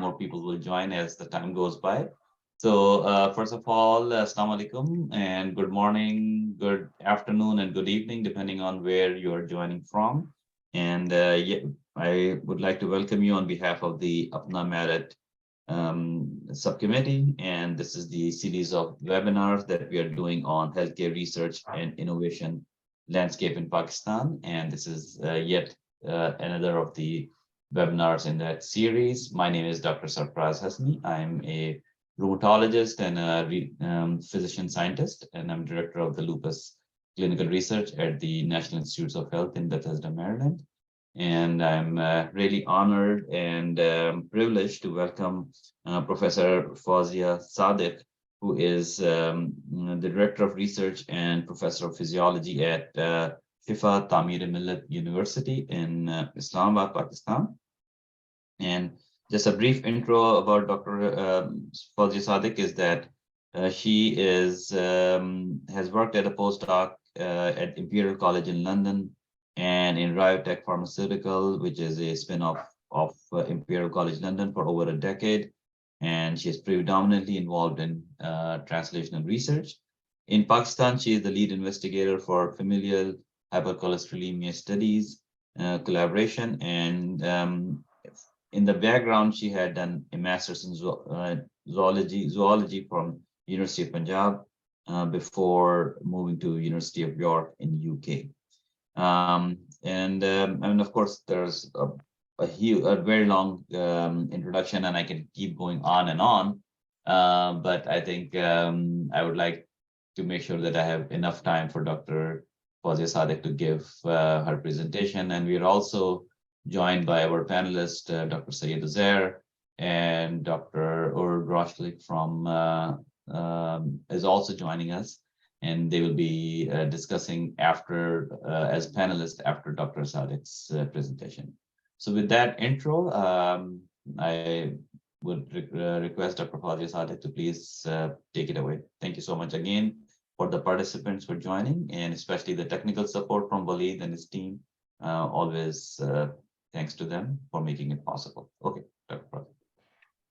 more people will join as the time goes by. So first of all, Assalamu alaikum and good morning, good afternoon, and good evening, depending on where you are joining from. And yeah, I would like to welcome you on behalf of the APPNA MERIT subcommittee. And this is the series of webinars that we are doing on healthcare research and innovation landscape in Pakistan. And this is yet another of the webinars in that series. My name is Dr. Sarfraz Hasmi. I'm a rheumatologist and a physician scientist, and I'm director of the lupus clinical research at the National Institutes of Health in Bethesda, Maryland. And I'm really honored and privileged to welcome Professor Fouzia Sadiq, who is the Director of Research and Professor of Physiology at Shifa Tameer-e-Millat University in Islamabad, Pakistan. And just a brief intro about Dr. Fouzia Sadiq is that she has worked at a postdoc at Imperial College in London and in Riotech Pharmaceutical, which is a spin-off of Imperial College London, for over a decade. And she is predominantly involved in translational research. In Pakistan, she is the lead investigator for familial hypercholesterolemia studies collaboration. And in the background, she had done a master's in zoology from University of Punjab before moving to University of York in UK. And of course, there's a very long introduction, and I can keep going on and on. But I think I would like to make sure that I have enough time for Dr. Fouzia Sadiq to give her presentation. And we are also joined by our panelists, Dr. Syed Uzair and Dr. Ur Groshlik from is also joining us. And they will be discussing after as panelists after Dr. Sadiq's presentation. So with that intro, I would request Dr. Fouzia Sadiq to please take it away. Thank you so much again for the participants for joining, and especially the technical support from Waleed and his team. Always thanks to them for making it possible. Okay, Dr. Fouzia.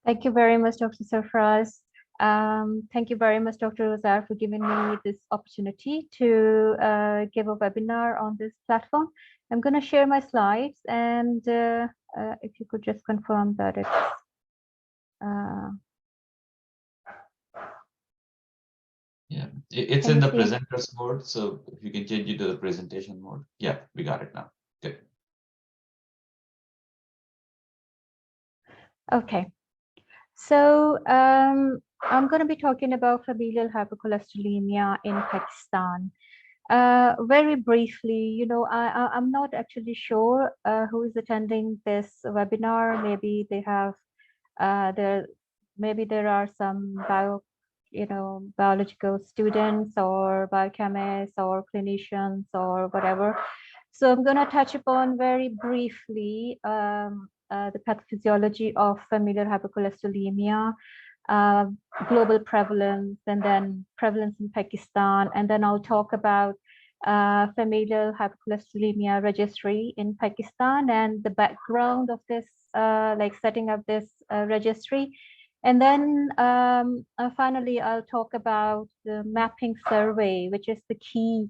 Thank you very much, Dr. Sarfraz. Thank you very much, Dr. Uzair, for giving me this opportunity to give a webinar on this platform. I'm going to share my slides, and if you could just confirm that it's yeah, it's in the presenters mode, so if you can change it to the presentation mode. Yeah, we got it now. Good. Okay. So I'm going to be talking about familial hypercholesterolemia in Pakistan. Very briefly, you know, I'm not actually sure who is attending this webinar. Maybe they have maybe there are some biological students or biochemists or clinicians or whatever. So I'm going to touch upon very briefly the pathophysiology of familial hypercholesterolemia, global prevalence, and then prevalence in Pakistan. And then I'll talk about familial hypercholesterolemia registry in Pakistan and the background of this, like setting up this registry. And then finally, I'll talk about the mapping survey, which is the key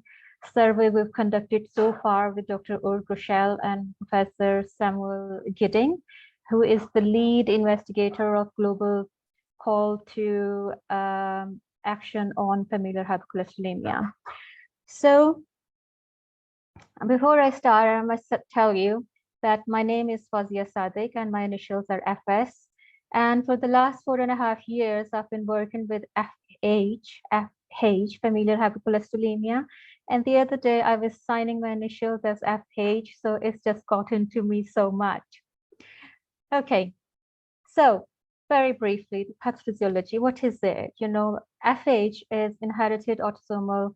survey we've conducted so far with Dr. Ur Groshlik and Professor Samuel Gidding, who is the lead investigator of global call to action on familial hypercholesterolemia. So before I start, I must tell you that my name is Fouzia Sadiq and my initials are FS. And for the last 4.5 years, I've been working with FH, familial hypercholesterolemia. And the other day I was signing my initials as FH, so it's just gotten to me so much. Okay, so very briefly, the pathophysiology, what is it? You know, FH is inherited autosomal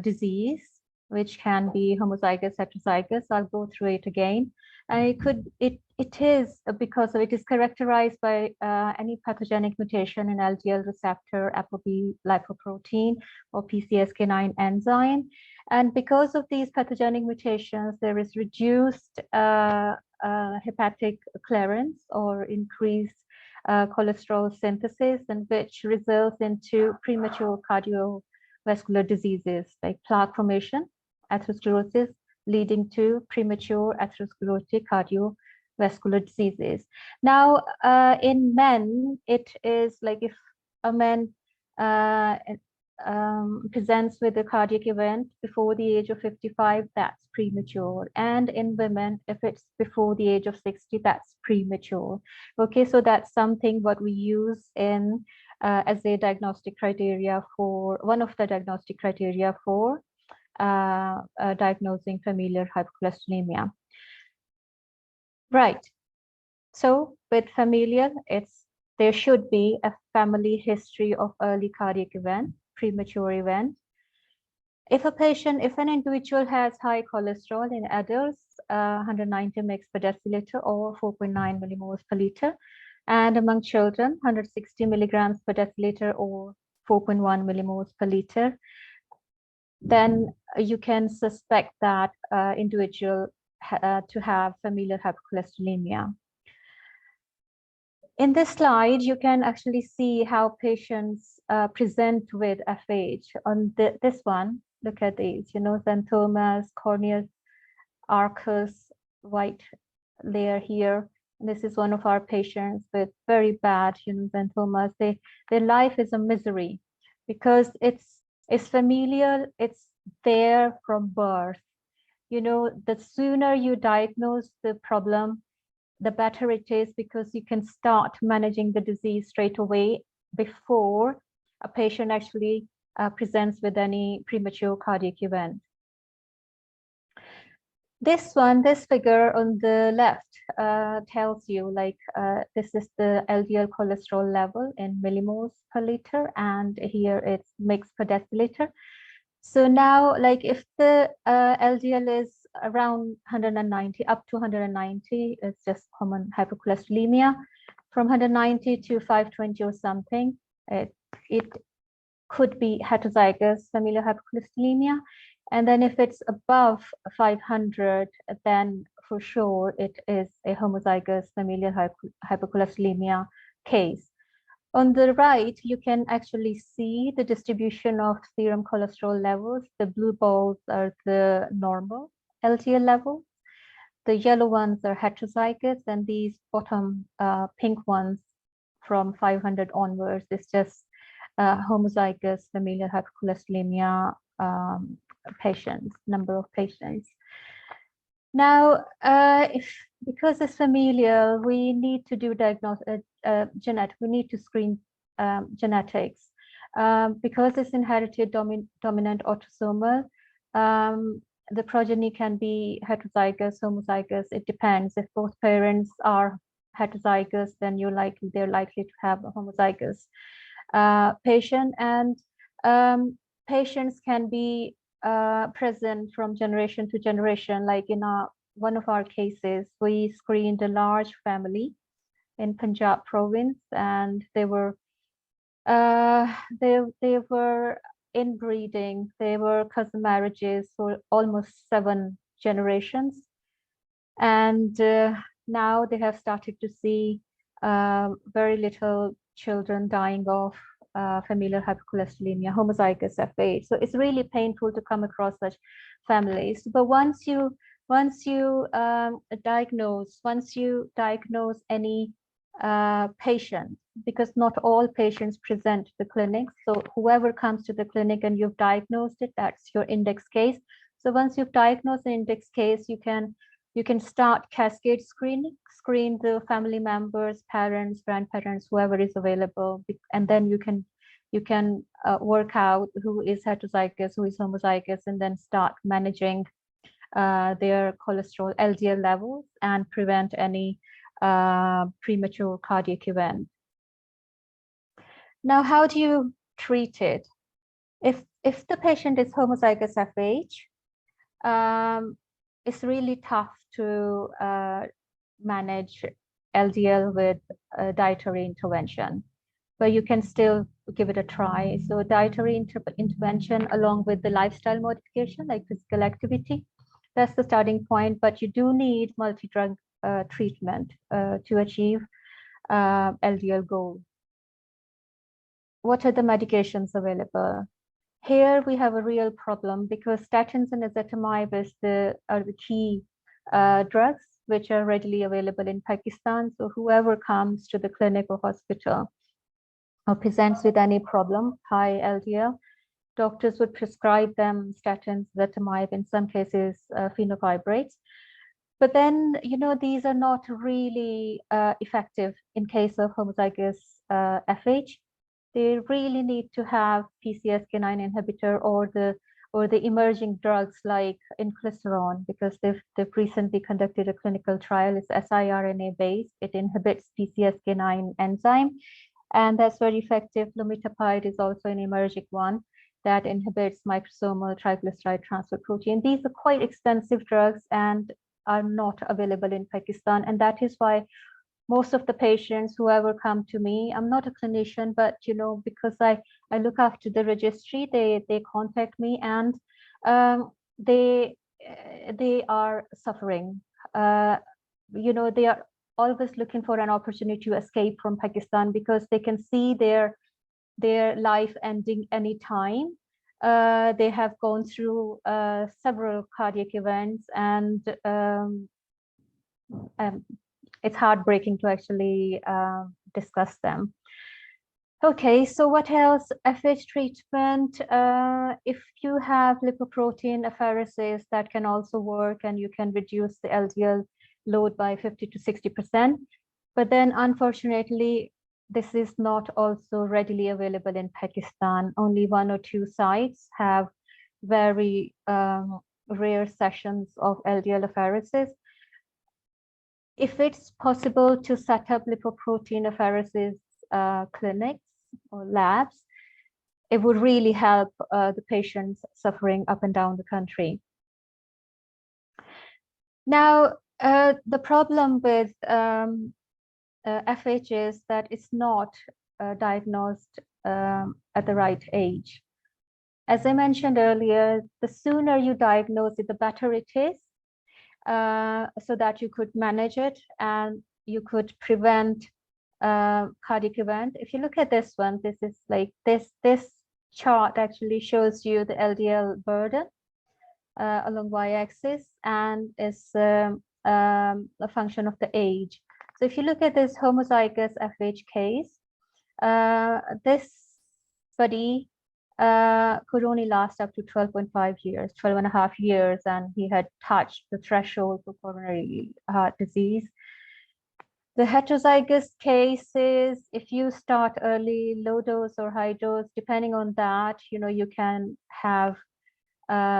disease, which can be homozygous, heterozygous. I'll go through it again. And it is because it is characterized by any pathogenic mutation in LDL receptor, ApoB lipoprotein, or PCSK9 enzyme. And because of these pathogenic mutations, there is reduced hepatic clearance or increased cholesterol synthesis, and which results into premature cardiovascular diseases like plaque formation, atherosclerosis, leading to premature atherosclerotic cardiovascular diseases. Now, in men, it is like if a man presents with a cardiac event before the age of 55, that's premature. And in women, if it's before the age of 60, that's premature. Okay, so that's something what we use in as a diagnostic criteria for one of the diagnostic criteria for diagnosing familial hypercholesterolemia. Right. So with familial, there should be a family history of early cardiac event, premature event. If an individual has high cholesterol in adults, 190 mg per deciliter or 4.9 millimoles per liter, and among children, 160 milligrams per deciliter or 4.1 millimoles per liter, then you can suspect that individual to have familial hypercholesterolemia. In this slide, you can actually see how patients present with FH. On this one, look at these, xanthomas, corneal arcus, white layer here. This is one of our patients with very bad, xanthomas. Their life is a misery because it's familial, it's there from birth. The sooner you diagnose the problem, the better it is, because you can start managing the disease straight away before a patient actually presents with any premature cardiac event. This figure on the left tells you this is the LDL cholesterol level in millimoles per liter, and here it's mg per deciliter. So now, if the LDL is around 190, up to 190, it's just common hypercholesterolemia. From 190 to 520 or something, it could be heterozygous familial hypercholesterolemia. And then if it's above 500, then for sure it is a homozygous familial hypercholesterolemia case. On the right, you can actually see the distribution of serum cholesterol levels. The blue balls are the normal LDL level. The yellow ones are heterozygous, and these bottom pink ones from 500 onwards is just homozygous familial hypercholesterolemia patients, number of patients. Now, because it's familial, we need to do we need to screen genetics. Because it's inherited dominant autosomal, the progeny can be heterozygous, homozygous. It depends. If both parents are heterozygous, then they're likely to have a homozygous patient. And patients can be present from generation to generation. Like in one of our cases, we screened a large family in Punjab province, and they were inbreeding. They were cousin marriages for almost 7 generations, and now they have started to see very little children dying of familial hypercholesterolemia, homozygous FH. So it's really painful to come across such families. But once you diagnose any patient, because not all patients present to the clinic. So whoever comes to the clinic and you've diagnosed it, that's your index case. So once you've diagnosed an index case, you can start cascade screening, screen the family members, parents, grandparents, whoever is available, and then you can work out who is heterozygous, who is homozygous, and then start managing their cholesterol LDL levels and prevent any premature cardiac event. Now, how do you treat it? If the patient is homozygous FH, it's really tough to manage LDL with dietary intervention, but you can still give it a try. So dietary intervention along with the lifestyle modification like physical activity, that's the starting point, but you do need multi-drug treatment to achieve LDL goal. What are the medications available? Here we have a real problem because statins and ezetimibe are the key drugs which are readily available in Pakistan. So whoever comes to the clinic or hospital or presents with any problem, high LDL, doctors would prescribe them statins, ezetimibe, in some cases fenofibrates. But then, these are not really effective in case of homozygous FH. They really need to have PCSK9 inhibitor or the emerging drugs like inclisiran, because they've recently conducted a clinical trial. It's siRNA based. It inhibits PCSK9 enzyme, and that's very effective. Lumitapide is also an emerging one that inhibits microsomal triglyceride transfer protein. These are quite expensive drugs and are not available in Pakistan, and that is why most of the patients who ever come to me, I'm not a clinician, but because I look after the registry, they contact me, and they are suffering. They are always looking for an opportunity to escape from Pakistan because they can see their life ending anytime. They have gone through several cardiac events, and it's heartbreaking to actually discuss them. Okay, so what else? FH treatment. If you have lipoprotein apheresis, that can also work, and you can reduce the LDL load by 50 to 60%. But then, unfortunately, this is not also readily available in Pakistan. Only 1 or 2 sites have very rare sessions of LDL apheresis. If it's possible to set up lipoprotein apheresis clinics or labs, it would really help the patients suffering up and down the country. Now, the problem with FH is that it's not diagnosed at the right age. As I mentioned earlier, the sooner you diagnose it, the better it is, so that you could manage it and you could prevent cardiac event. If you look at this one, this is like this chart actually shows you the LDL burden along y-axis, and is a function of the age. So if you look at this homozygous FH case, this study could only last up to 12.5 years, 12 and a half years, and he had touched the threshold for coronary heart disease. The heterozygous cases, if you start early, low dose or high dose, depending on that, you can have,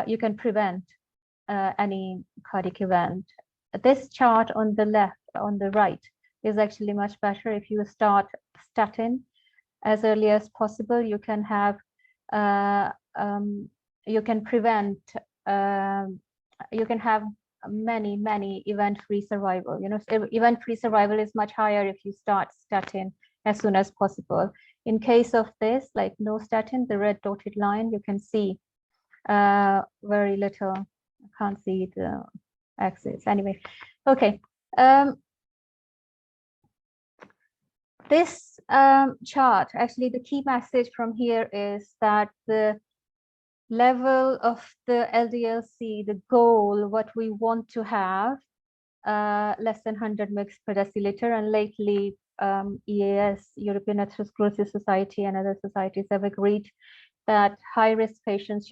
you can prevent any cardiac event. This chart on the left, on the right, is actually much better. If you start statin as early as possible, you can have, you can prevent, you can have many event-free survival. Event-free survival is much higher if you start statin as soon as possible. In case of this, like no statin, the red dotted line, you can see very little. I can't see the axis anyway. Okay. This chart, actually the key message from here is that the level of the LDL-C, the goal, what we want to have, less than 100 mg per deciliter, and lately EAS, European Atherosclerosis Society, and other societies have agreed that high-risk patients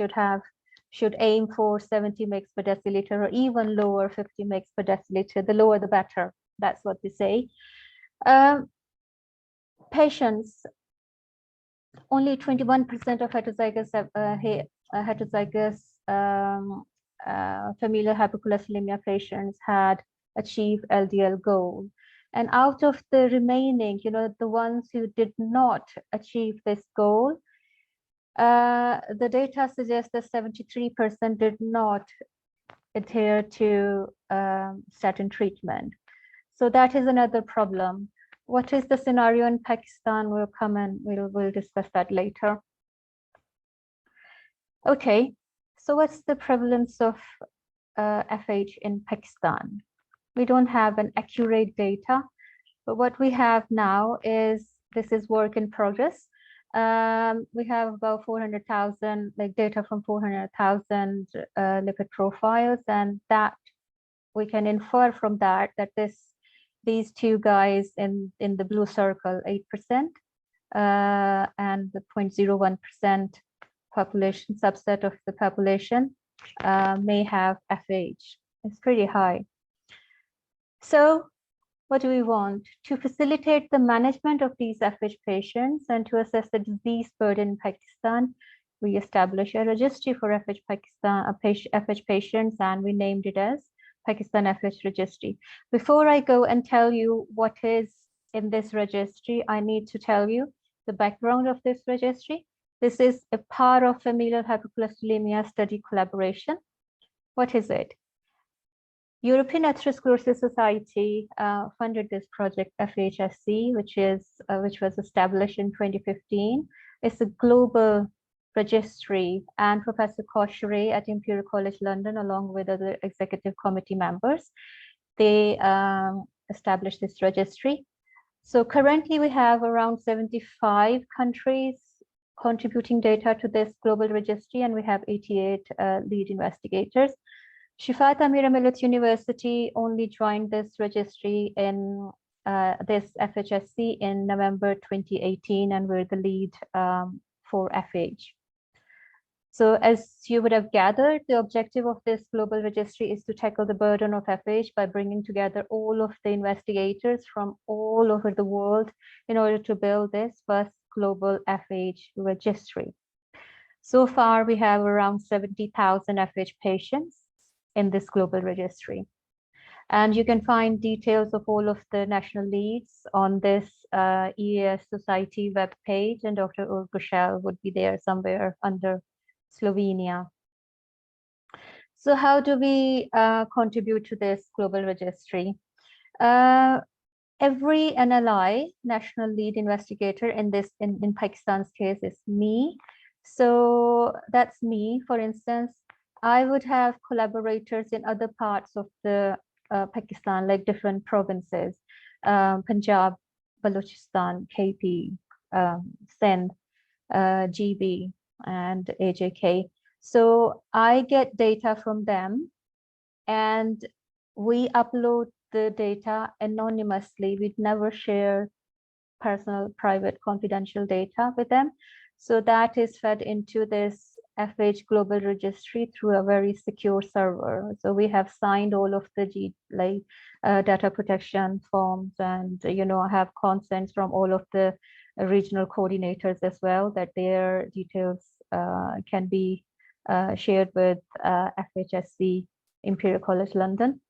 should aim for 70 mg per deciliter, or even lower, 50 mg per deciliter. The lower the better. That's what they say. Patients, only 21% of heterozygous familial hypercholesterolemia patients had achieved LDL goal. And out of the remaining, the ones who did not achieve this goal, the data suggests that 73% did not adhere to statin treatment. So that is another problem. What is the scenario in Pakistan? We'll come and we'll discuss that later. Okay, so what's the prevalence of FH in Pakistan? We don't have an accurate data, but what we have now is, this is work in progress. We have about 400,000 like data from 400,000 lipid profiles, and that we can infer from that these two guys in the blue circle, 8%, and the 0.01% population subset of the population may have FH. It's pretty high. So what do we want? To facilitate the management of these FH patients and to assess the disease burden in Pakistan, we established a registry for FH patients, and we named it as Pakistan FH Registry. Before I go and tell you what is in this registry, I need to tell you the background of this registry. This is a part of familial hypercholesterolemia study collaboration. What is it? European Atherosclerosis Society funded this project, FHSC, which was established in 2015. It's a global registry, and Professor Koshre at Imperial College London, along with other executive committee members, they established this registry. So currently we have around 75 countries contributing data to this global registry, and we have 88 lead investigators. Shifa Tameer-e-Millat University only joined this registry in this FHSC in November 2018, and we're the lead for FH. So as you would have gathered, the objective of this global registry is to tackle the burden of FH by bringing together all of the investigators from all over the world in order to build this first global FH registry. So far, we have around 70,000 FH patients in this global registry. And you can find details of all of the national leads on this EAS Society web page, and Dr. Urgushel would be there somewhere under Slovenia. So how do we contribute to this global registry? Every NLI, national lead investigator, in Pakistan's case is me. So that's me. For instance, I would have collaborators in other parts of the Pakistan, like different provinces, Punjab, Balochistan, KP, Sindh, GB, and AJK. So I get data from them, and we upload the data anonymously. We'd never share personal, private, confidential data with them. So that is fed into this FH Global Registry through a very secure server. So we have signed all of the data protection forms, and have consents from all of the regional coordinators as well, that their details can be shared with FHSC, Imperial College London.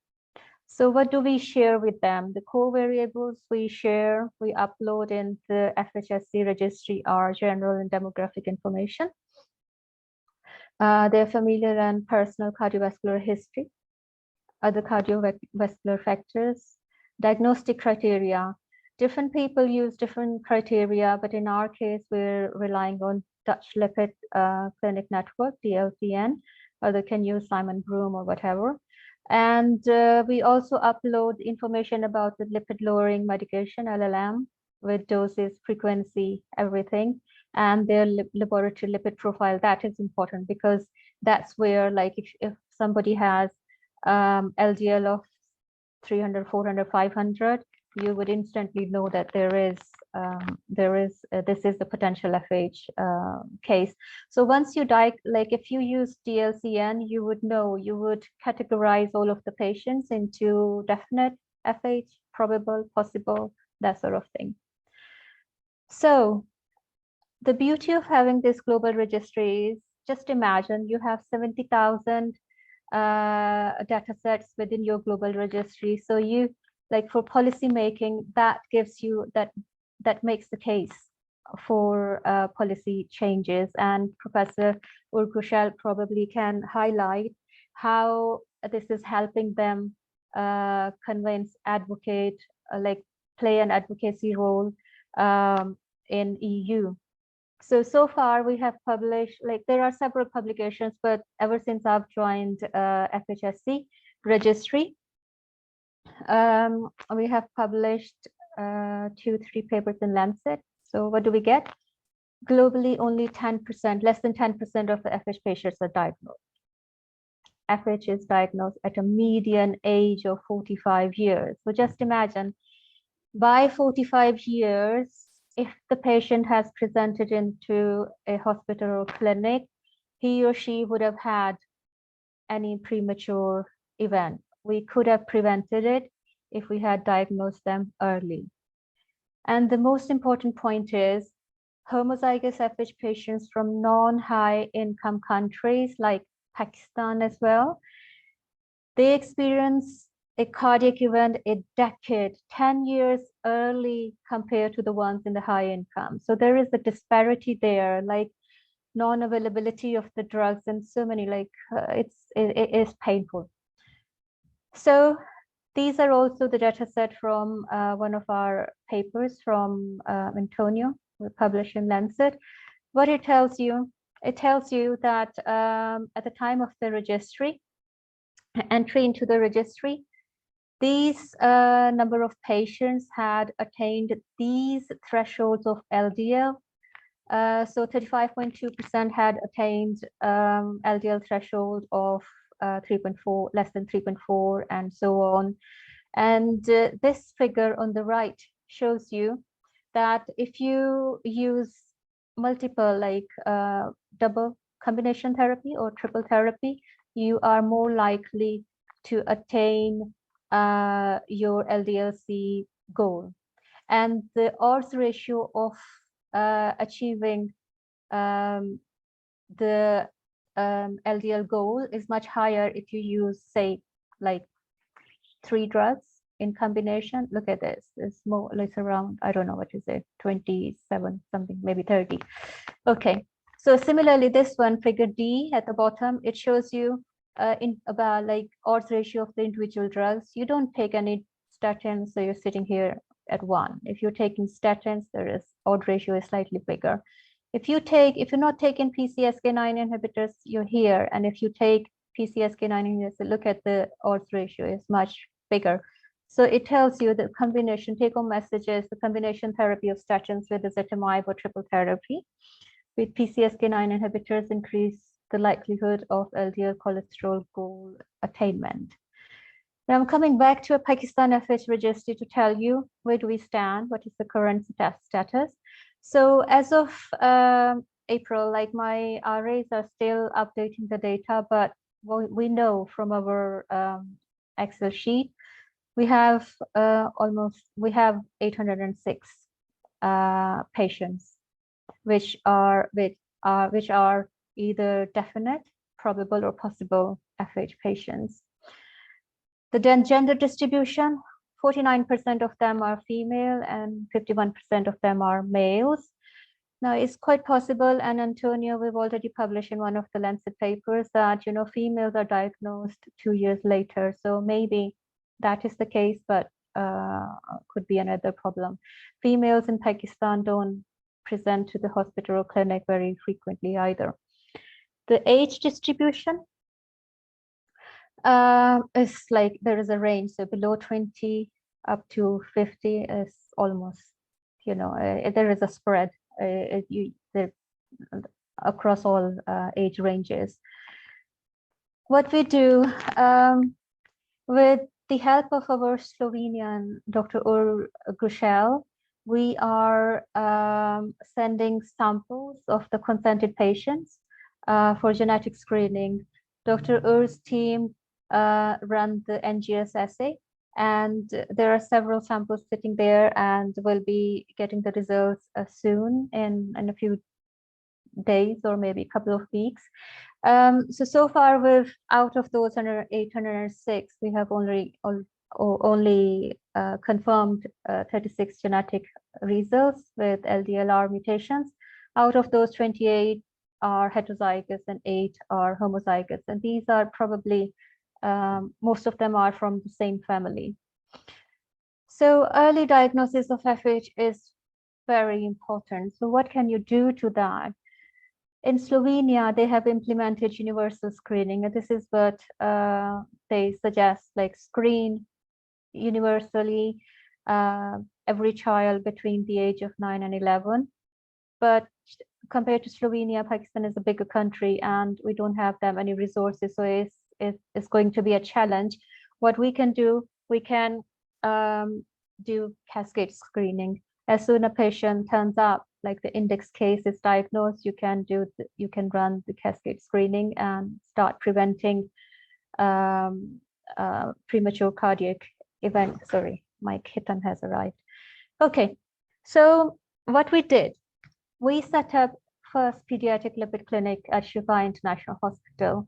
So what do we share with them? The core variables we share, we upload in the FHSC registry are general and demographic information, their familial and personal cardiovascular history, other cardiovascular factors, diagnostic criteria. Different people use different criteria, but in our case, we're relying on Dutch Lipid Clinic Network, DLCN, or they can use Simon Broom or whatever. And we also upload information about the lipid lowering medication, LLM, with doses, frequency, everything, and their laboratory lipid profile. That is important because that's where, like, if somebody has LDL of 300, 400, 500, you would instantly know that this is the potential FH case. So once you if you use DLCN, you would know, you would categorize all of the patients into definite FH, probable, possible, that sort of thing. So the beauty of having this global registry is, just imagine you have 70,000 data sets within your global registry. So you, for policy making, that gives you that makes the case for policy changes. And Professor Urgushel probably can highlight how this is helping them convince, advocate, play an advocacy role in EU. So far we have published, there are several publications, but ever since I've joined FHSC registry, We have published 2-3 papers in Lancet. So what do we get? Globally, only 10%, less than 10% of the FH patients are diagnosed. FH is diagnosed at a median age of 45 years. So just imagine, by 45 years, if the patient has presented into a hospital or clinic, he or she would have had any premature event. We could have prevented it if we had diagnosed them early. And the most important point is homozygous FH patients from non-high income countries like Pakistan as well, they experience a cardiac event a decade, 10 years early compared to the ones in the high income. So there is a disparity there, like non-availability of the drugs and so many, like it is painful. So these are also the data set from one of our papers from Antonio, we published in Lancet. What it tells you that at the time of the registry, entry into the registry, these number of patients had attained these thresholds of LDL. So 35.2% had attained LDL threshold of 3.4, less than 3.4, and so on. And this figure on the right shows you that if you use multiple, like double combination therapy or triple therapy, you are more likely to attain your LDL-C goal. And the odds ratio of achieving the LDL goal is much higher if you use, say, like 3 drugs in combination. Look at this, it's more, it's around, I don't know what is it, 27 something, maybe 30. Okay, so similarly, this one, figure D at the bottom, it shows you in about like odds ratio of the individual drugs. You don't take any statins, so you're sitting here at 1. If you're taking statins, there is odd ratio is slightly bigger. If you're not taking PCSK9 inhibitors, you're here. And if you take PCSK9 inhibitors, look at the odds ratio is much bigger. So it tells you that combination, take-home messages, the combination therapy of statins with ezetimibe or triple therapy with PCSK9 inhibitors increase the likelihood of LDL cholesterol goal attainment. Now I'm coming back to a Pakistan FH registry to tell you where do we stand, what is the current status. So as of April, like my RAs are still updating the data, but we know from our Excel sheet, we have 806 patients, which are either definite, probable, or possible FH patients. The gender distribution, 49% of them are female and 51% of them are males. Now, it's quite possible, and Antonio, we've already published in one of the Lancet papers that, you know, females are diagnosed 2 years later. So maybe that is the case, but could be another problem. Females in Pakistan don't present to the hospital or clinic very frequently either. The age distribution is like, there is a range. So below 20 up to 50 is almost, you know, there is a spread across all age ranges. What we do with the help of our Slovenian Dr. Ur Grušel, we are sending samples of the consented patients for genetic screening. Dr. Ur's team run the NGS assay, and there are several samples sitting there, and we'll be getting the results soon in a few days or maybe a couple of weeks. So far, we've, out of those 806, we have only confirmed 36 genetic results with LDLR mutations. Out of those, 28 are heterozygous and 8 are homozygous, and these are probably most of them are from the same family. So early diagnosis of FH is very important. So what can you do to that? In Slovenia, they have implemented universal screening, and this is what they suggest, like screen universally every child between the age of 9 and 11. But compared to Slovenia, Pakistan is a bigger country and we don't have that many resources. So it's going to be a challenge. What we can do, we can do cascade screening. As soon as a patient turns up, like the index case is diagnosed, you can run the cascade screening and start preventing premature cardiac event. Sorry, my kitten has arrived. Okay, so what we did, we set up first pediatric lipid clinic at Shifa International Hospital.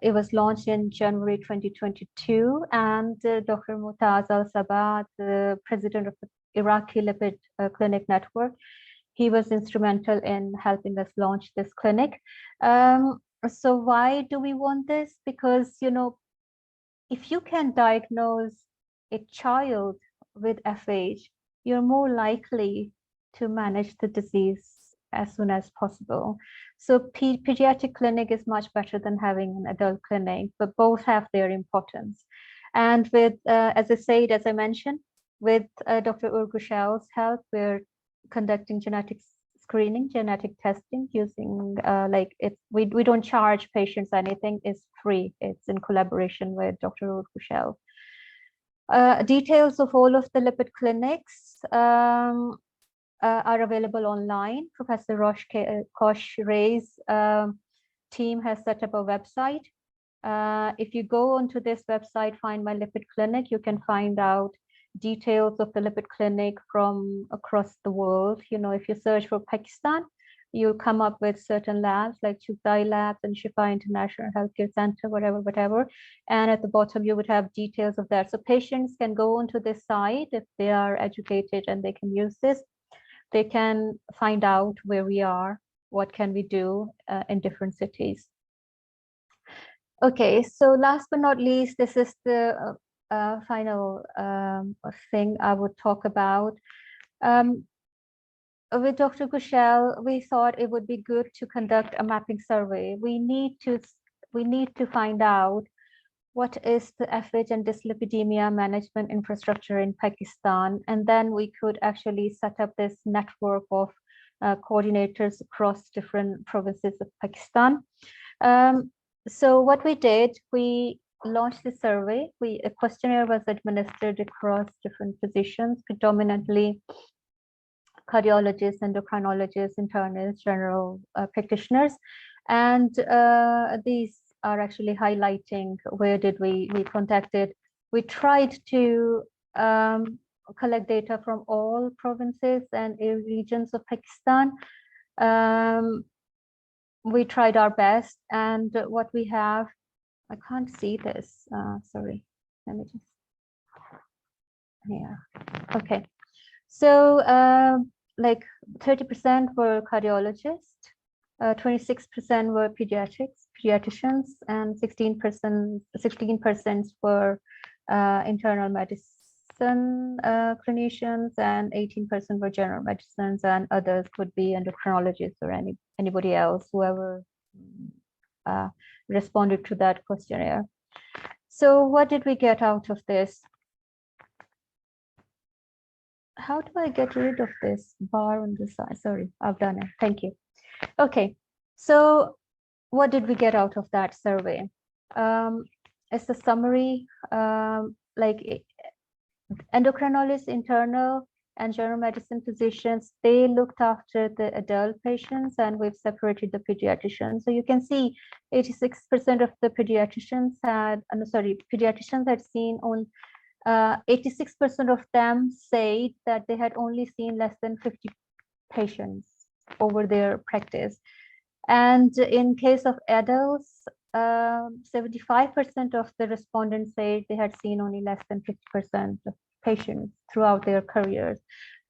It was launched in January 2022, and Dr. Mutaz Al-Sabah, the president of the Iraqi Lipid Clinic Network, he was instrumental in helping us launch this clinic. So why do we want this? Because, you know, if you can diagnose a child with FH, you're more likely to manage the disease as soon as possible. So pediatric clinic is much better than having an adult clinic, but both have their importance. And with, as I mentioned, with Dr. Urgushel's help, we're conducting genetic screening, genetic testing using we don't charge patients anything, it's free. It's in collaboration with Dr. Urgushel. Details of all of the lipid clinics are available online. Professor Kosh Ray's team has set up a website. If you go onto this website, Find My Lipid Clinic, you can find out details of the lipid clinic from across the world. You know, if you search for Pakistan, you'll come up with certain labs like Chugdai Labs and Shifa International Healthcare Center, whatever. And at the bottom, you would have details of that. So patients can go onto this site if they are educated and they can use this. They can find out where we are, what can we do in different cities. Okay, so last but not least, this is the final thing I would talk about. With Dr. Kushel, we thought it would be good to conduct a mapping survey. We need to find out what is the FH and dyslipidemia management infrastructure in Pakistan, and then we could actually set up this network of coordinators across different provinces of Pakistan. So what we did, we launched the survey. A questionnaire was administered across different physicians, predominantly cardiologists, endocrinologists, internists, general practitioners, and these are actually highlighting where did we contacted. We tried to collect data from all provinces and regions of Pakistan. We tried our best, and what we have, I can't see this, sorry, let me just, yeah, okay. So like 30% were cardiologists, 26% were pediatricians, and 16% were internal medicine clinicians, and 18% were general medicines, and others could be endocrinologists or anybody else, whoever responded to that questionnaire. So what did we get out of this? How do I get rid of this bar on the side? Sorry, I've done it. Thank you. Okay, so what did we get out of that survey? It's a summary, like endocrinologists, internal and general medicine physicians, they looked after the adult patients, and we've separated the pediatricians. So you can see 86% of the pediatricians had seen on 86% of them said that they had only seen less than 50 patients over their practice. And in case of adults, 75% of the respondents said they had seen only less than 50% of patients throughout their careers.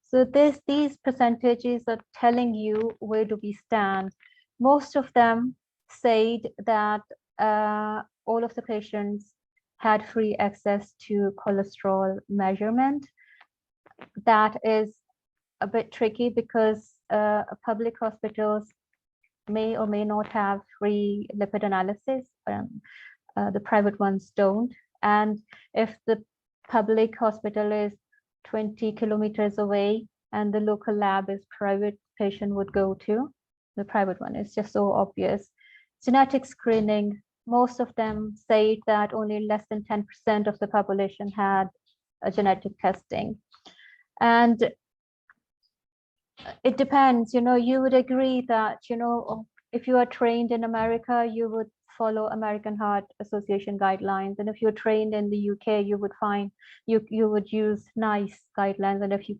So these percentages are telling you where do we stand. Most of them said that all of the patients had free access to cholesterol measurement. That is a bit tricky because public hospitals may or may not have free lipid analysis. The private ones don't. And if the public hospital is 20 kilometers away and the local lab is private, patient would go to the private one. It's just so obvious. Genetic screening, most of them say that only less than 10% of the population had a genetic testing. And it depends, you would agree that, if you are trained in America, you would follow American Heart Association guidelines. And if you're trained in the UK, you would find you would use NICE guidelines. And if you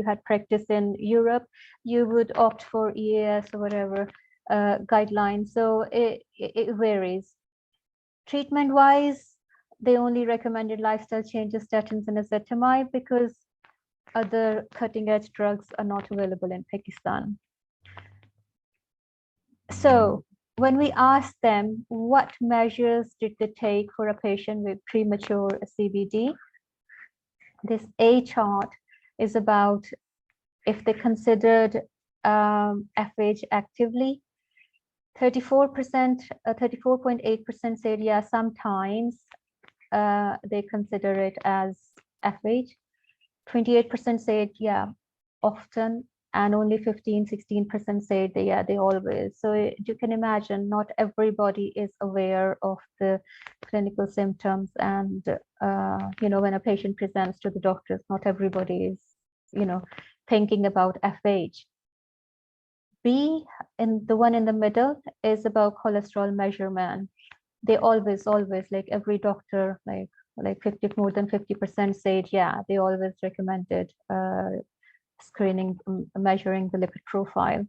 had practice in Europe, you would opt for EAS or whatever guidelines. So it varies. Treatment wise, they only recommended lifestyle changes, statins and ezetimibe, because other cutting edge drugs are not available in Pakistan. So when we asked them what measures did they take for a patient with premature CVD, this A chart is about if they considered FH actively. 34%, 34.8% said, yeah, sometimes they consider it as FH. 28% said, yeah, often, and only 16% said, yeah, they always. So you can imagine not everybody is aware of the clinical symptoms. And, when a patient presents to the doctors, not everybody is, thinking about FH. B, and the one in the middle, is about cholesterol measurement. They always, like every doctor, like more than 50% said, yeah, they always recommended screening, measuring the lipid profile.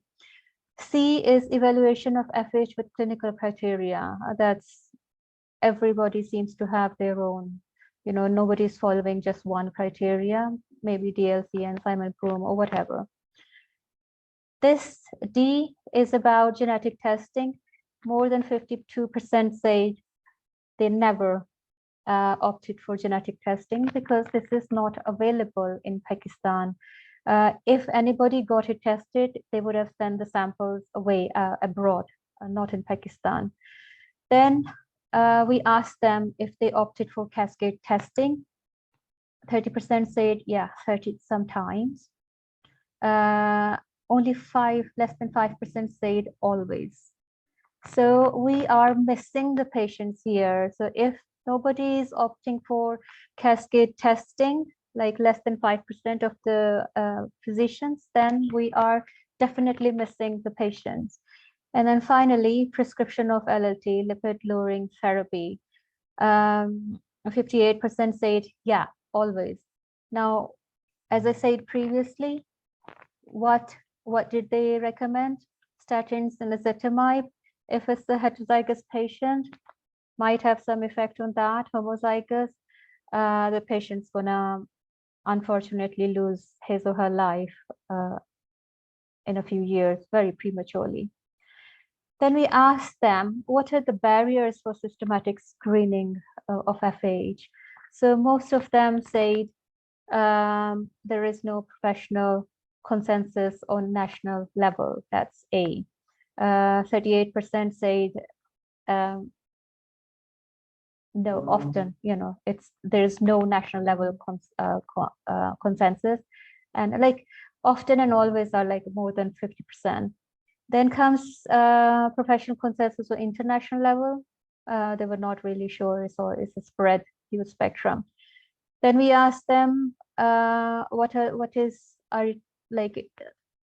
C is evaluation of FH with clinical criteria. That's everybody seems to have their own, nobody's following just one criteria, maybe DLC and Simon-Prum or whatever. This D is about genetic testing. More than 52% say they never opted for genetic testing because this is not available in Pakistan. If anybody got it tested, they would have sent the samples away abroad, not in Pakistan. Then we asked them if they opted for cascade testing. 30% said, yeah, 30 sometimes. Only less than 5% said always. So we are missing the patients here. So if nobody is opting for cascade testing, like less than 5% of the physicians, then we are definitely missing the patients. And then finally, prescription of LLT, lipid lowering therapy. 58% said, yeah, always. Now, as I said previously, what did they recommend? Statins and ezetimibe. If it's a heterozygous patient, might have some effect on that. Homozygous, the patient's gonna unfortunately lose his or her life in a few years, very prematurely. Then we asked them, what are the barriers for systematic screening of FH? So most of them said there is no professional consensus on national level. That's A. 38% said no, often, there's no national level consensus, and like often and always are like more than 50%. Then comes professional consensus or international level. They were not really sure, so it's a spread, huge spectrum. Then we asked them what is like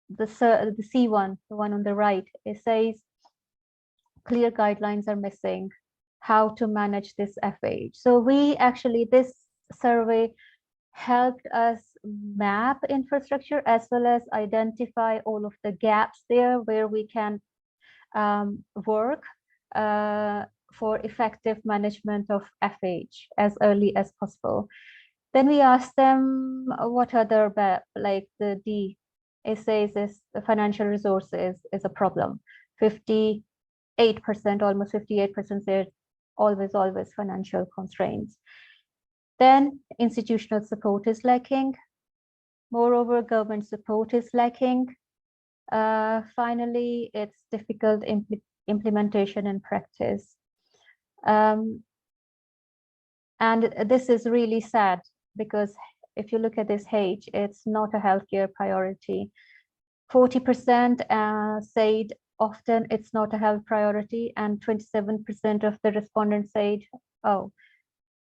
the C1, the one on the right. It says clear guidelines are missing, how to manage this FH. So we actually, this survey helped us map infrastructure as well as identify all of the gaps there where we can work for effective management of FH as early as possible. Then we asked them what other, like the D, it says is the financial resources is a problem. 58%, almost 58% said always financial constraints. Then institutional support is lacking. Moreover, government support is lacking. Finally, it's difficult implementation and practice. And And this is really sad because if you look at this age, it's not a healthcare priority. 40% said often it's not a health priority, and 27% of the respondents said, oh,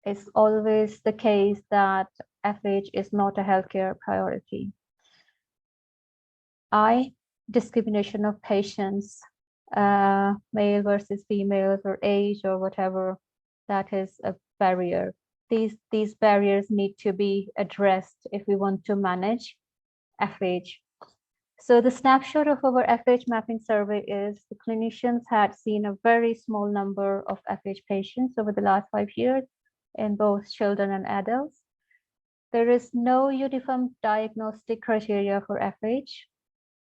it's always the case that FH is not a healthcare priority. Discrimination of patients, male versus females or age or whatever, that is a barrier. These barriers need to be addressed if we want to manage FH. So the snapshot of our FH mapping survey is the clinicians had seen a very small number of FH patients over the last 5 years in both children and adults. There is no uniform diagnostic criteria for FH.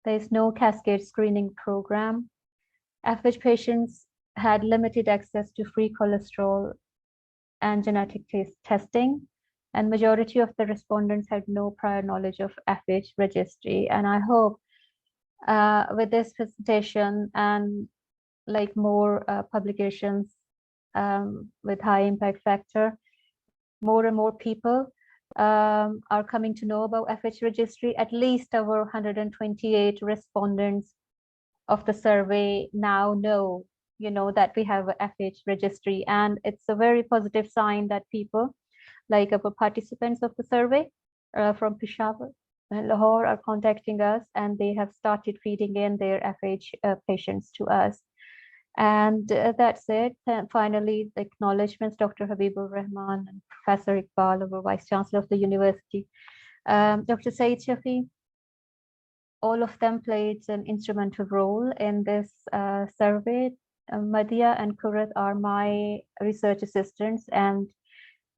There is no cascade screening program. FH patients had limited access to free cholesterol and genetic testing, and majority of the respondents had no prior knowledge of FH registry. And I hope with this presentation and like more publications with high impact factor, more and more people are coming to know about FH registry. At least over 128 respondents of the survey now know, that we have a FH registry, and it's a very positive sign that people like our participants of the survey from Peshawar and Lahore are contacting us, and they have started feeding in their FH patients to us. And that's it. And finally, the acknowledgements, Dr. Habibur Rahman and Professor Iqbal, our Vice Chancellor of the university, Dr. Saeed Shafi, all of them played an instrumental role in this survey. Madhya and Kurat are my research assistants, and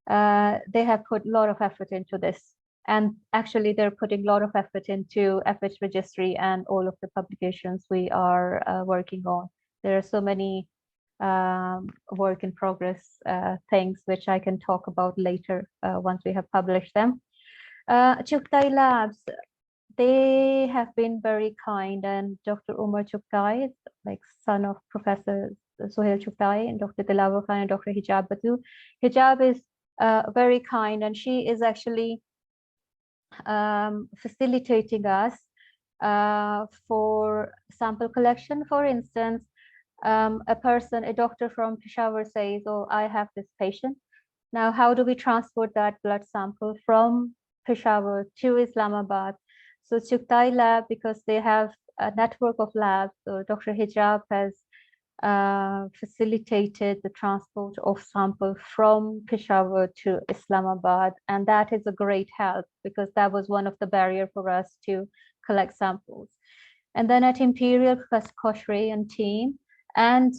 they have put a lot of effort into this. And actually, they're putting a lot of effort into FH registry and all of the publications we are working on. There are so many work in progress things which I can talk about later once we have published them. Chuktai Labs, they have been very kind, and Dr. Umar Chuktai, like son of Professor Sohail Chuktai, and Dr. Dilawar Khan and Dr. Hijab Batu. Hijab is very kind, and she is actually facilitating us for sample collection. For instance, a doctor from Peshawar says, oh, I have this patient. Now, how do we transport that blood sample from Peshawar to Islamabad? So Chuktai Lab, because they have a network of labs, so Dr. Hijab has facilitated the transport of sample from Peshawar to Islamabad. And that is a great help because that was one of the barriers for us to collect samples. And then at Imperial, Professor Koshre and team, and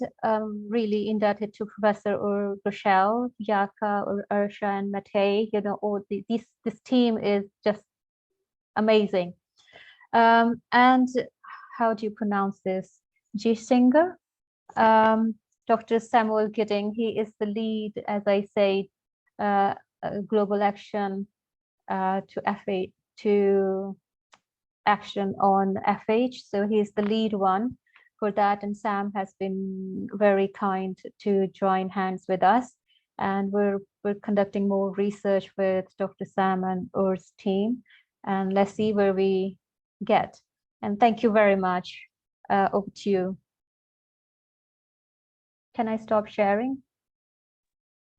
really indebted to Professor Rochelle, Yaka, Ursha, and Matei. This team is just amazing. And how do you pronounce this? G. Singer, Dr. Samuel Gidding. He is the lead, as I said, global action to action on FH. So he's the lead one for that, and Sam has been very kind to join hands with us, and we're conducting more research with Dr. Sam and Ur's team, and let's see where we get. And thank you very much. Over to you. Can I stop sharing?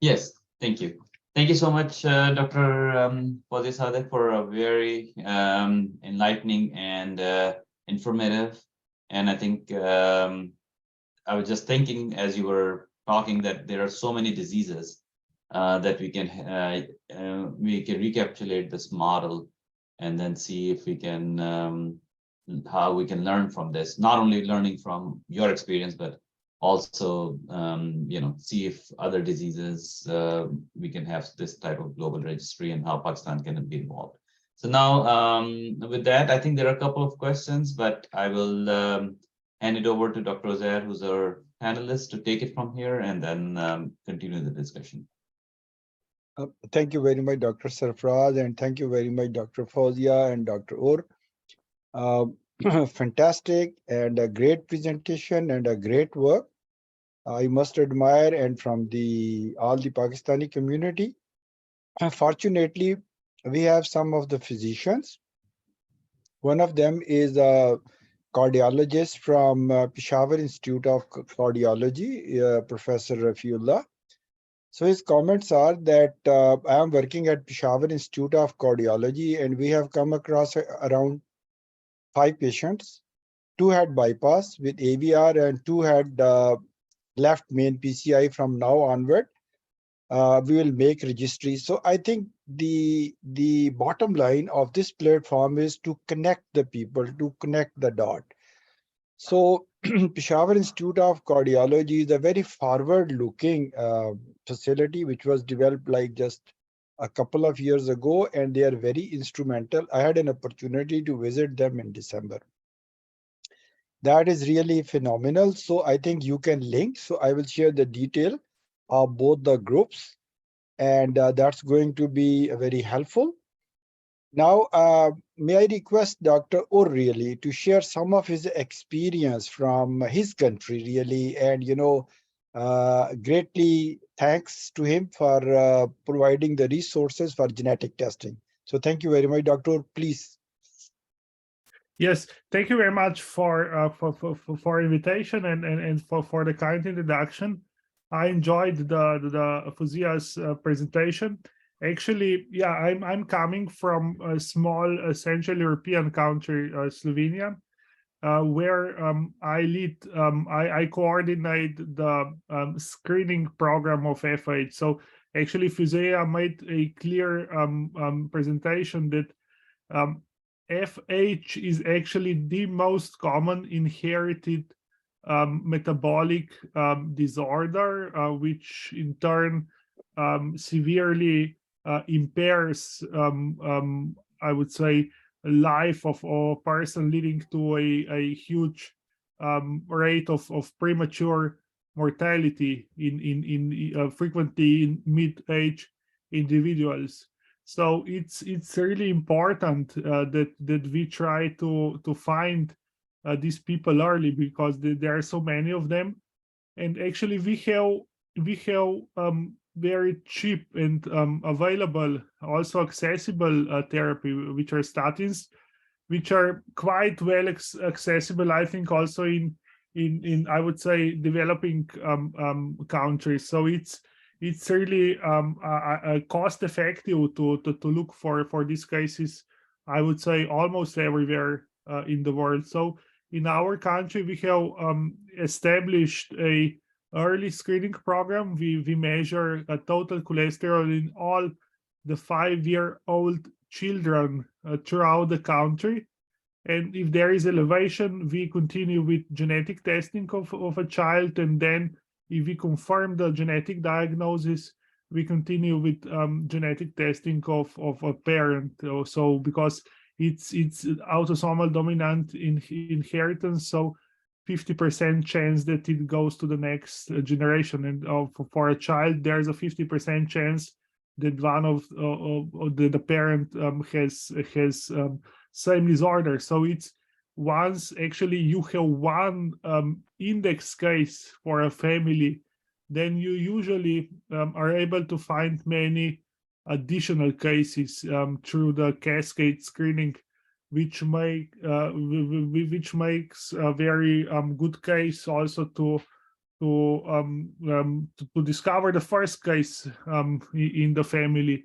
Yes, thank you. Thank you so much, Dr. Fouzia, for a very enlightening and informative. And I think I was just thinking as you were talking that there are so many diseases that we can recapitulate this model and then see if we can how we can learn from this. Not only learning from your experience, but also see if other diseases we can have this type of global registry and how Pakistan can be involved. So now with that, I think there are a couple of questions, but I will hand it over to Dr. Uzair, who's our panelist, to take it from here and then continue the discussion. Thank you very much, Dr. Sarfraz, and thank you very much, Dr. Fouzia and Dr. Ur. Fantastic and a great presentation and a great work. I must admire, and from all the Pakistani community, Fortunately, we have some of the physicians. One of them is a cardiologist from Peshawar Institute of Cardiology, Professor Rafiullah. So his comments are that I am working at Peshawar Institute of Cardiology, and we have come across around 5 patients. 2 had bypass with AVR and 2 had left main PCI. From now onward. We will make registry. So I think the bottom line of this platform is to connect the people, to connect the dot. So Peshawar Institute of Cardiology is a very forward-looking facility which was developed like just a couple of years ago, and they are very instrumental. I had an opportunity to visit them in December. That is really phenomenal. So I think you can link. So I will share the detail of both the groups, and that's going to be very helpful. Now, may I request Dr. Ur really to share some of his experience from his country really, and greatly thanks to him for providing the resources for genetic testing. So thank you very much, Dr. Ur, please. Yes, thank you very much for invitation and for the kind introduction. I enjoyed the Fouzia's presentation. Actually, yeah, I'm coming from a small Central European country, Slovenia, where I coordinate the screening program of FH. So actually, Fouzia made a clear presentation that FH is actually the most common inherited metabolic disorder, which in turn severely impairs, I would say, life of a person, leading to a huge rate of premature mortality in frequently in mid-age individuals. So it's really important that we try to find these people early, because there are so many of them, and actually we have very cheap and available, also accessible therapy, which are statins, which are quite well accessible, I think, also in I would say developing countries. So it's really cost effective to look for these cases, I would say, almost everywhere in the world. So in our country, we have established a early screening program. We measure total cholesterol in all the 5-year-old children throughout the country. And if there is elevation, we continue with genetic testing of a child. And then if we confirm the genetic diagnosis, we continue with genetic testing of a parent. So because it's autosomal dominant inheritance, so 50% chance that it goes to the next generation. And for a child, there's a 50% chance that one of the parent has same disorder. So it's once actually you have one index case for a family, then you usually are able to find many additional cases through the cascade screening, which makes a very good case also to discover the first case in the family.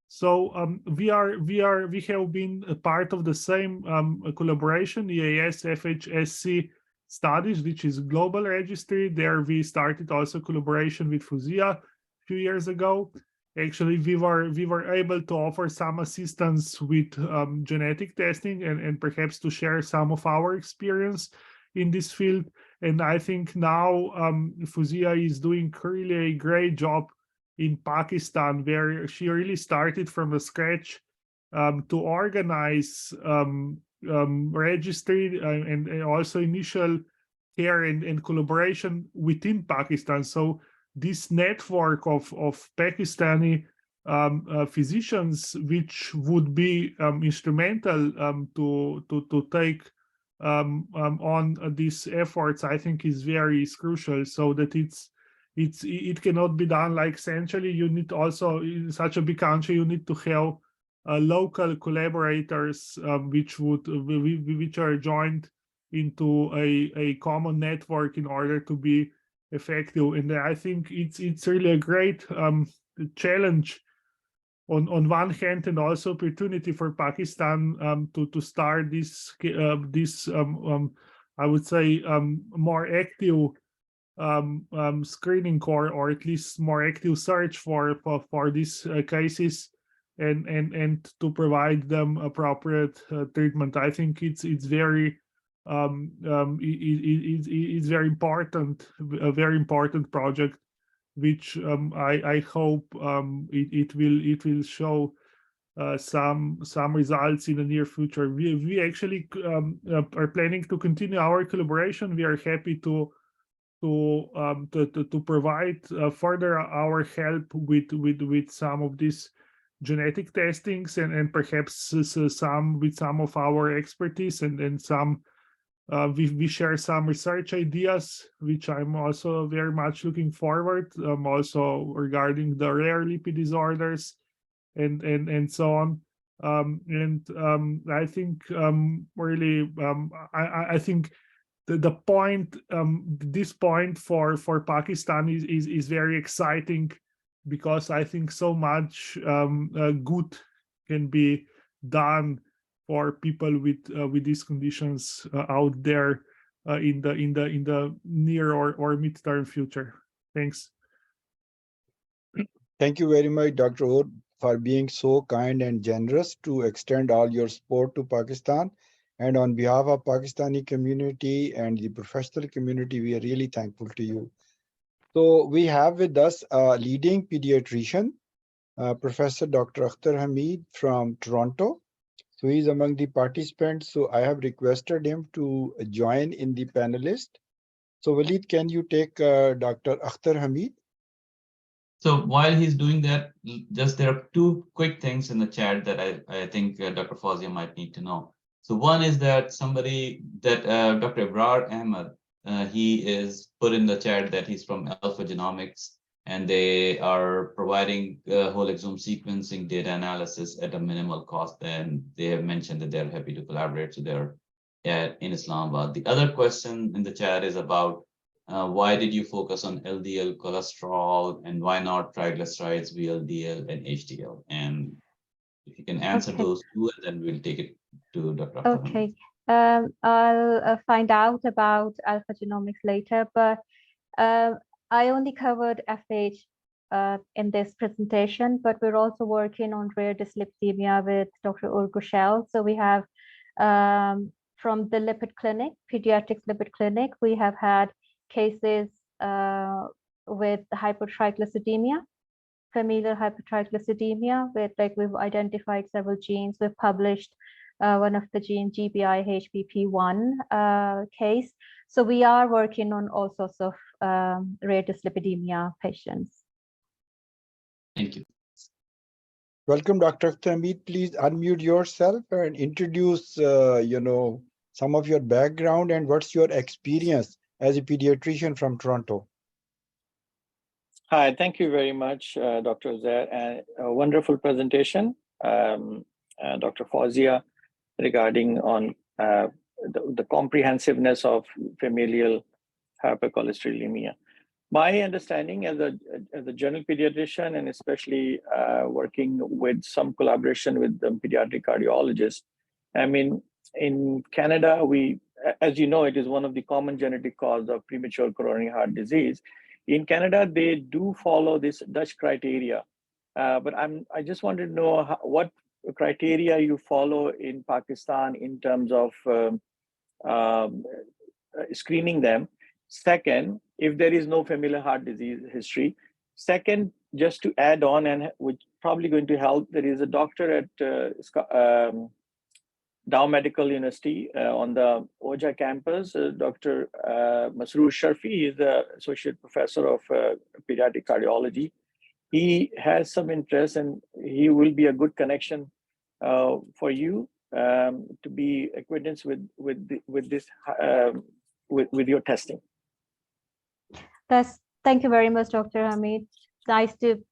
So we have been a part of the same collaboration, EAS FHSC studies, which is global registry. There we started also collaboration with Fouzia a few years ago. Actually, we were able to offer some assistance with genetic testing and perhaps to share some of our experience in this field. And I think now Fouzia is doing really a great job in Pakistan, where she really started from the scratch to organize registry and also initial care and collaboration within Pakistan. So this network of Pakistani physicians, which would be instrumental to take on these efforts, I think is crucial, so that it cannot be done like centrally. You need also, in such a big country, you need to have local collaborators which are joined into a common network in order to be effective. And I think it's really a great challenge on one hand, and also opportunity for Pakistan to start this I would say more active screening or at least more active search for these cases, and to provide them appropriate treatment. I think it's very it's very important, a very important project, which I hope it will show some results in the near future. We actually are planning to continue our collaboration. We are happy to provide further our help with some of these genetic testings, and perhaps some with some of our expertise, and some we share some research ideas, which I'm also very much looking forward, also regarding the rare lipid disorders and so on. I think really I think the point, this point for Pakistan is very exciting, because I think so much good can be done for people with these conditions out there in the near or midterm future. Thanks. Thank you very much, Dr. Or, for being so kind and generous to extend all your support to Pakistan. And on behalf of Pakistani community and the professional community, we are really thankful to you. So we have with us a leading pediatrician, Professor Dr. Akhtar Hamid from Toronto. So he's among the participants. So I have requested him to join in the panelist. So Walid, can you take Dr. Akhtar Hamid? So while he's doing that, just there are two quick things in the chat that I think Dr. Fouzia might need to know. So one is that somebody that Dr. Ibrar Ahmed, he is put in the chat that he's from Alpha Genomics, and they are providing whole exome sequencing data analysis at a minimal cost. And they have mentioned that they're happy to collaborate. So they're in Islamabad. The other question in the chat is about why did you focus on LDL cholesterol, and why not triglycerides, VLDL, and HDL? And if you can answer those two, and then we'll take it to Dr. Okay. I'll find out about Alpha Genomics later, but I only covered FH in this presentation, but we're also working on rare dyslipidemia with Dr. Urgushel. So we have from the lipid clinic, pediatrics lipid clinic, we have had cases with hypertriglyceridemia, familial hypertriglyceridemia, with we've identified several genes. We've published one of the gene GBI-HBP1 case. So we are working on all sorts of rare dyslipidemia patients. Thank you. Welcome, Dr. Hamid. Please unmute yourself and introduce, some of your background and what's your experience as a pediatrician from Toronto. Hi, thank you very much, Dr. Zair, and a wonderful presentation, Dr. Fouzia, regarding on the comprehensiveness of familial hypercholesterolemia. My understanding as a general pediatrician, and especially working with some collaboration with the pediatric cardiologist, I mean, in Canada, as you know, it is one of the common genetic causes of premature coronary heart disease. In Canada, they do follow this Dutch criteria, but I just wanted to know what criteria you follow in Pakistan in terms of screening them. Second, if there is no familial heart disease history. Second, just to add on, and which probably going to help, there is a doctor at Dow Medical University on the Oja campus, Dr. Masroor Sharfi is the associate professor of pediatric cardiology. He has some interest, and he will be a good connection for you to be acquainted with your testing. That's Thank you very much, Dr. Hamid. Nice to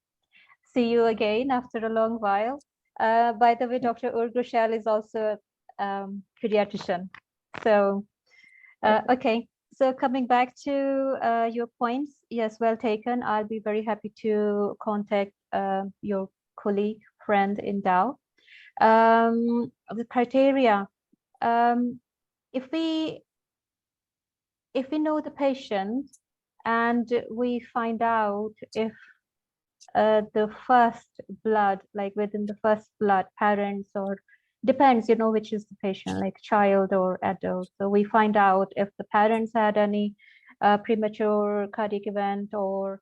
see you again after a long while. By the way, Dr. Urgushal is also pediatrician. So, okay. So coming back to your points, yes, well taken. I'll be very happy to contact your colleague, friend in Dow. The criteria, if we know the patient and we find out if the first blood, like within the first blood, parents, or depends, you know, which is the patient, like child or adult. So we find out if the parents had any premature cardiac event or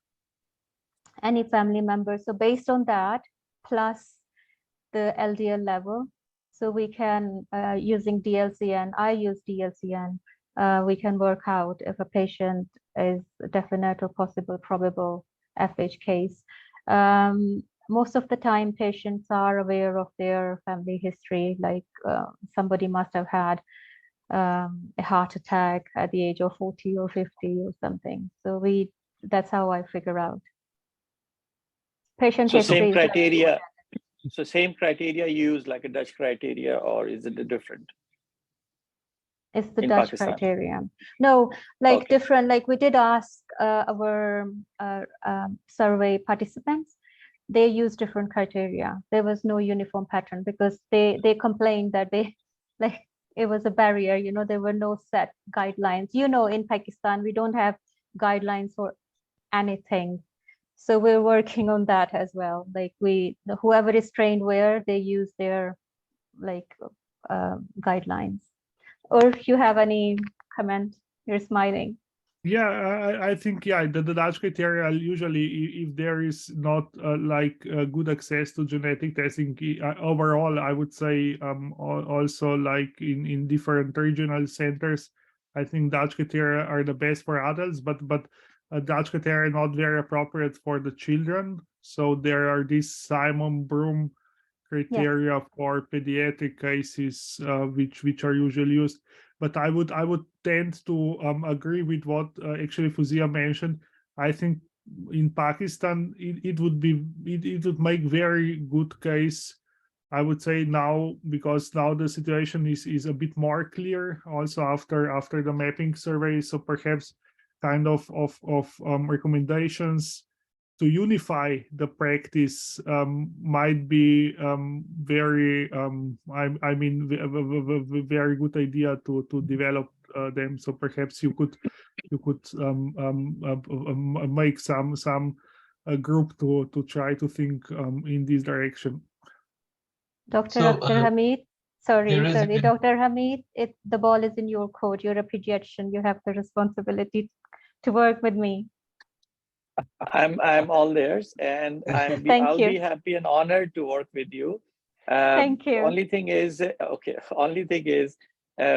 any family member. So based on that, plus the LDL level, so we can, using DLCN, I use DLCN, we can work out if a patient is definite or possible probable FH case. Most of the time, patients are aware of their family history, like somebody must have had a heart attack at the age of 40 or 50 or something. So that's how I figure out. Patient So history same is very criteria. important. So same criteria used like a Dutch criteria, or is it different? It's the in Dutch Pakistan? criteria. No, like Okay. different, like we did ask our survey participants, they use different criteria. There was no uniform pattern because they complained that like it was a barrier, you know, there were no set guidelines. You know, in Pakistan, we don't have guidelines for anything. So we're working on that as well. Like whoever is trained where, they use their like guidelines. Or if you have any comment, you're smiling. Yeah, I think, yeah, the Dutch criteria usually, if there is not like good access to genetic testing overall, I would say also like in different regional centers, I think Dutch criteria are the best for adults, but Dutch criteria are not very appropriate for the children. So there are these Simon Broom criteria for pediatric cases, which are usually used. But I would tend to agree with what actually Fouzia mentioned. I think in Pakistan it would make very good case, I would say, now, because now the situation is a bit more clear also after the mapping survey. So perhaps kind of recommendations to unify the practice might be very I mean very good idea to develop them. So perhaps you could make some group to try to think in this direction. Dr. So, Hamid, there is a- Dr. Hamid, the ball is in your court. You're a pediatrician. You have the responsibility to work with me. I'm all theirs, and I'll be happy and honored to work with you. Thank you. Only thing is,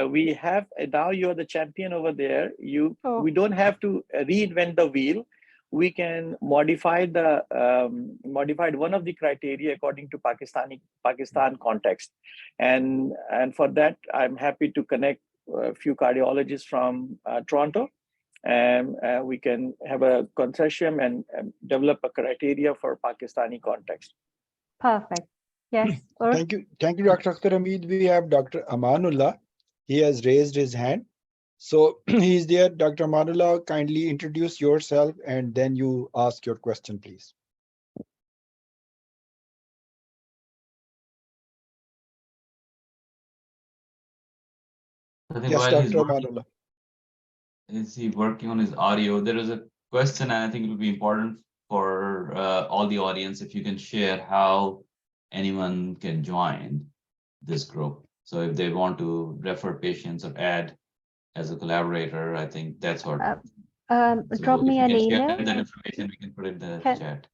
we have now, you're the champion over there. We don't have to reinvent the wheel. We can modify one of the criteria according to Pakistan context, and for that I'm happy to connect a few cardiologists from Toronto. And we can have a consortium and develop a criteria for Pakistani context. Perfect. Yes. Thank you, Dr. Akhtar Hamid. We have Dr. Amanullah. He has raised his hand. So he's there. Dr. Amanullah, kindly introduce yourself and then you ask your question, please. I think Yes, while Dr. he's working, Amanullah. is he working on his audio? There is a question, and I think it will be important for all the audience if you can share how anyone can join this group. So if they want to refer patients or add as a collaborator, I think that's what. Drop me an email. Share that information, we can put it in the chat.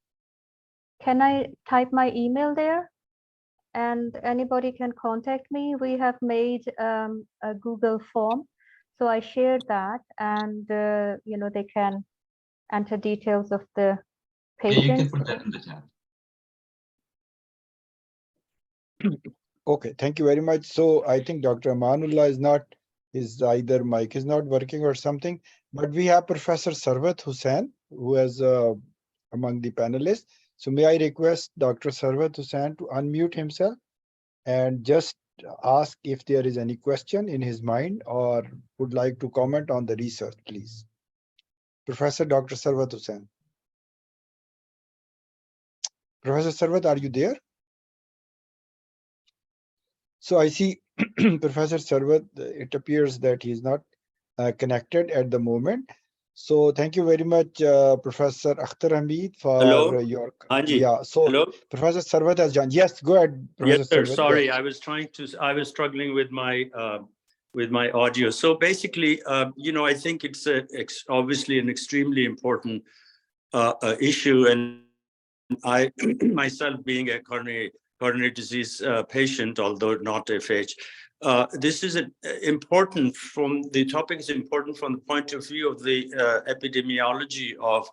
Can I type my email there? And anybody can contact me. We have made a Google form. So I shared that, and you know, they can enter details of the patients. Yeah, you can put that in the chat. Okay, thank you very much. So I think Dr. Amanullah is not His either mic is not working or something. But we have Professor Sarwat Hussain, who is among the panelists. So may I request Dr. Sarwat Hussain to unmute himself and just ask if there is any question in his mind or would like to comment on the research, please. Professor Dr. Sarwat Hussain. Professor Sarwat, are you there? So I see Professor Sarwat, it appears that he is not connected at the moment. So thank you very much, Professor Akhtar Hamid, for your. Anji. Yeah, so Hello? Professor Sarwat has joined. Yes, go ahead, Professor Yes, sir. Sarwat. Sorry, Yes. I was struggling with my audio. So basically, I think it's obviously an extremely important issue, and I myself being a coronary disease patient, although not FH, this is important from the topic is important from the point of view of the epidemiology of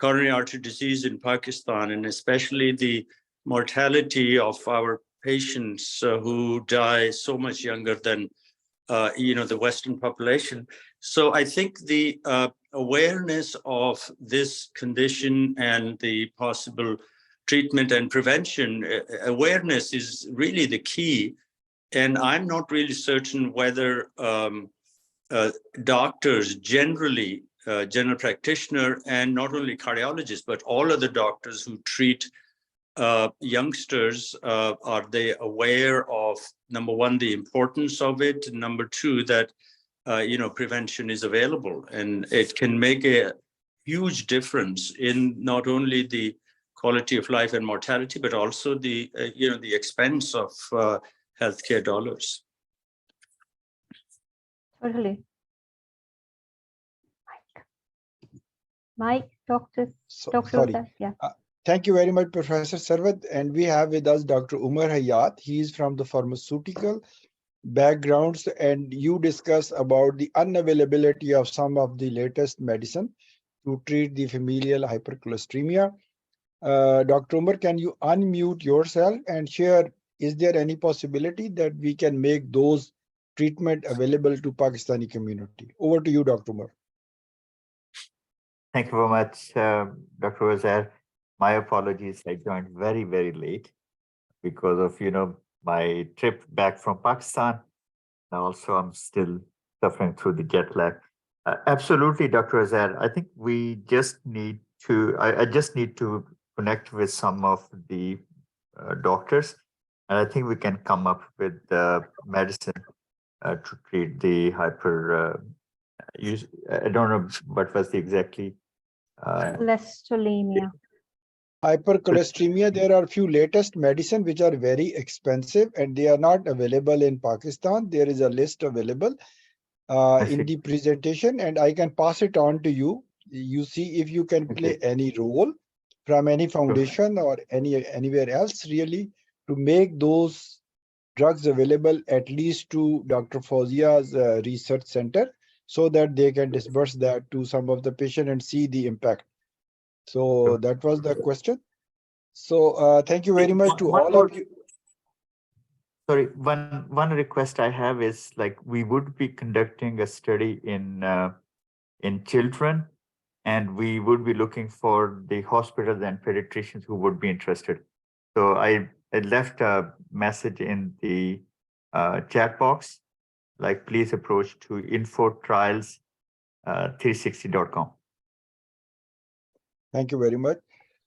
coronary artery disease in Pakistan, and especially the mortality of our patients who die so much younger than the Western population. So I think the awareness of this condition and the possible treatment and prevention, awareness is really the key. And I'm not really certain whether doctors generally, general practitioner, and not only cardiologists, but all other doctors who treat youngsters, are they aware of, number one, the importance of it, and number two, that prevention is available, and it can make a huge difference in not only the quality of life and mortality, but also the the expense of healthcare dollars. Totally. Mike, Dr. Sorry. Yeah. Thank you very much, Professor Sarwat. And we have with us Dr. Umar Hayat. He is from the pharmaceutical backgrounds, and you discuss about the unavailability of some of the latest medicine to treat the familial hypercholesteremia. Dr. Umar, can you unmute yourself and share, is there any possibility that we can make those treatment available to Pakistani community? Over to you, Dr. Umar. Thank you very much, Dr. Wazir. My apologies, I joined very, very late because of, my trip back from Pakistan. And also, I'm still suffering through the jet lag. Absolutely, Dr. Wazir. I think we just need to, I just need to connect with some of the doctors. And I think we can come up with medicine to treat the I don't know what was the exactly. Cholesteremia. Hypercholesteremia, there are few latest medicine which are very expensive and they are not available in Pakistan. There is a list available in the presentation, and I can pass it on to you. You see if you can play any role from any foundation or anywhere else really to make those drugs available at least to Dr. Fouzia's research center, so that they can disperse that to some of the patient and see the impact. So that was the question. So thank you very much to all of you. Sorry, one request I have is, like, we would be conducting a study in children, and we would be looking for the hospitals and pediatricians who would be interested. So I left a message in the chat box, like, please approach to info-trials360.com. Thank you very much.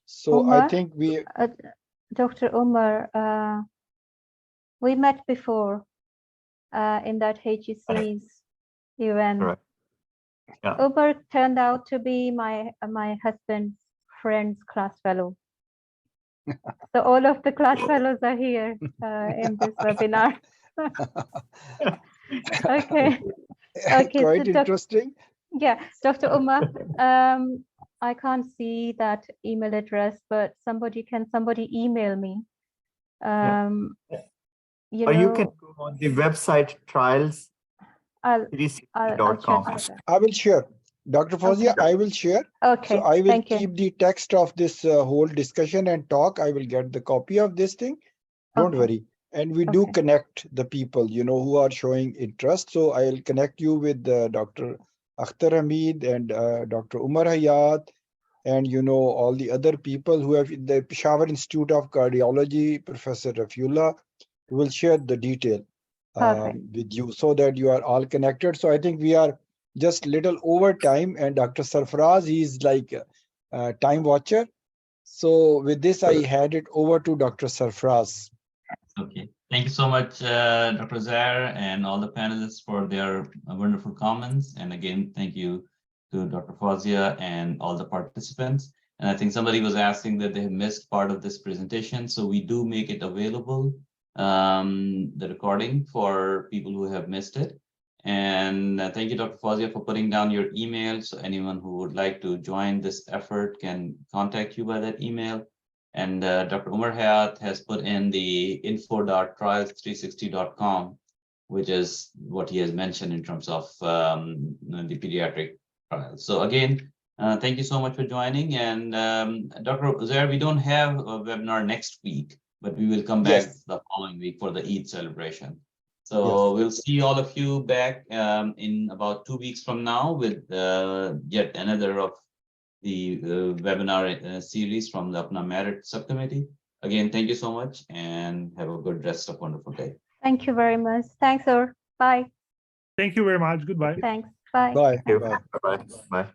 So Umar, I think we Dr. Umar, we met before in that HEC's event. Right. Yeah. Umar turned out to be my husband's friend's class fellow. So all of the class fellows are here in this webinar. Okay. Okay. Quite so interesting. Yeah, Dr. Umar, I can't see that email address, but somebody email me. You can go on the website trials360.com. I will share. Dr. Fouzia, Okay. I will share. Okay. So I will Thank you. keep the text of this whole discussion and talk. I will get the copy of this thing. Don't Okay. worry. And we do Okay. connect the people, who are showing interest. So I'll connect you with Dr. Akhtar Hamid and Dr. Umar Hayat, and all the other people who have the Peshawar Institute of Cardiology, Professor Rafiullah, will share the detail Perfect. with you so that you are all connected. So I think we are just little over time, and Dr. Sarfaraz, he's like a time watcher. So with this, I hand it over to Dr. Sarfaraz. Okay, thank you so much, Dr. Zair, and all the panelists for their wonderful comments. And again, thank you to Dr. Fouzia and all the participants. And I think somebody was asking that they have missed part of this presentation. So we do make it available, the recording, for people who have missed it. And thank you, Dr. Fouzia, for putting down your email. So anyone who would like to join this effort can contact you by that email. And Dr. Umar Hayat has put in the info.trials360.com, which is what he has mentioned in terms of the pediatric trials. So again, thank you so much for joining. And Dr. Zair, we don't have a webinar next week, but we will come back the following week for the Eid celebration. So we'll see all of you back in about 2 weeks from now with yet another of the webinar series from the APPNA MERIT subcommittee. Again, thank you so much and have a good rest of wonderful day. Thank you very much. Thanks, sir. Bye. Thank you very much. Goodbye. Thanks. Bye. Bye. Thank you. Bye. Bye. Bye.